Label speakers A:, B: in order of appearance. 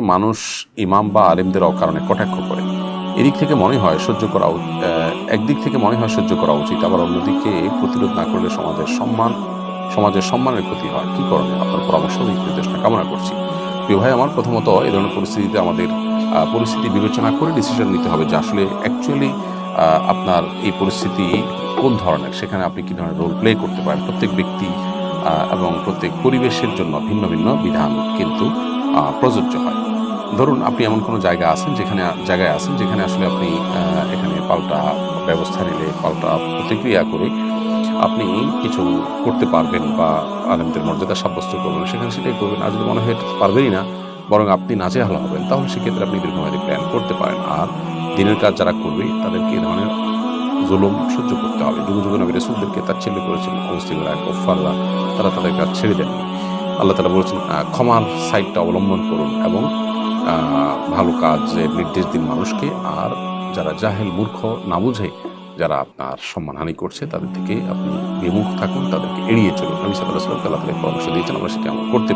A: মানুষ ইমাম বা আলেমদের অকারণে কটাক্ষ করে। এদিক থেকে মনে হয় সহ্য করা একদিক থেকে মনে হয় সহ্য করা উচিত, আবার অন্যদিকে প্রতিরোধ না করলে সমাজের সম্মানের ক্ষতি হয়। কি করণীয়? আপনার পরামর্শ দিক নির্দেশনা কামনা করছি। প্রিয় ভাই আমার, প্রথমত এই ধরনের পরিস্থিতিতে আমাদের পরিস্থিতি বিবেচনা করে ডিসিশন নিতে হবে যে আসলে অ্যাকচুয়ালি আপনার এই পরিস্থিতি কোন ধরনের, সেখানে আপনি কি ধরনের রোল প্লে করতে পারেন। প্রত্যেক ব্যক্তি এবং প্রত্যেক পরিবেশের জন্য ভিন্ন ভিন্ন বিধান কিন্তু প্রযোজ্য হয়। ধরুন আপনি এমন কোনো জায়গায় আছেন যেখানে আসলে আপনি এখানে পাল্টা ব্যবস্থা নিলে, পাল্টা প্রতিক্রিয়া করে আপনি কিছু করতে পারবেন বা আলেমদের মর্যাদা সাব্যস্ত করবেন, সেখানে সেটাই করবেন। আর যদি মনে হয় এটা পারবেনই না, বরং আপনি নাজেহাল হবেন, তাহলে সেক্ষেত্রে আপনি দীর্ঘমেয়াদী প্ল্যান করতে পারেন। আর দিনের কাজ যারা করবে তাদেরকে এ ধরনের জুলুম সহ্য করতে হবে। যুগ যুগ নবী রাসূলদেরকে তাচ্ছিল্য করেছেন অমুসলিমরা, কুফফাররা, তারা তাদের কাজ ছেড়ে দেননি। আল্লাহ তাআলা বলেছেন ক্ষমার সাইডটা অবলম্বন করুন এবং ভালো কাজের নির্দেশ দিন মানুষকে। আর যারা জাহেল, মূর্খ, না বুঝে যারা আপনার সম্মানহানি করছে তাদের থেকে আপনি বিমুখ থাকুন, তাদেরকে এড়িয়ে চলুন। নবী সাল্লাল্লাহু আলাইহি ওয়াসাল্লাম আল্লাহ তাআলা পরামর্শ দিয়েছেন, আমরা সেটা করতে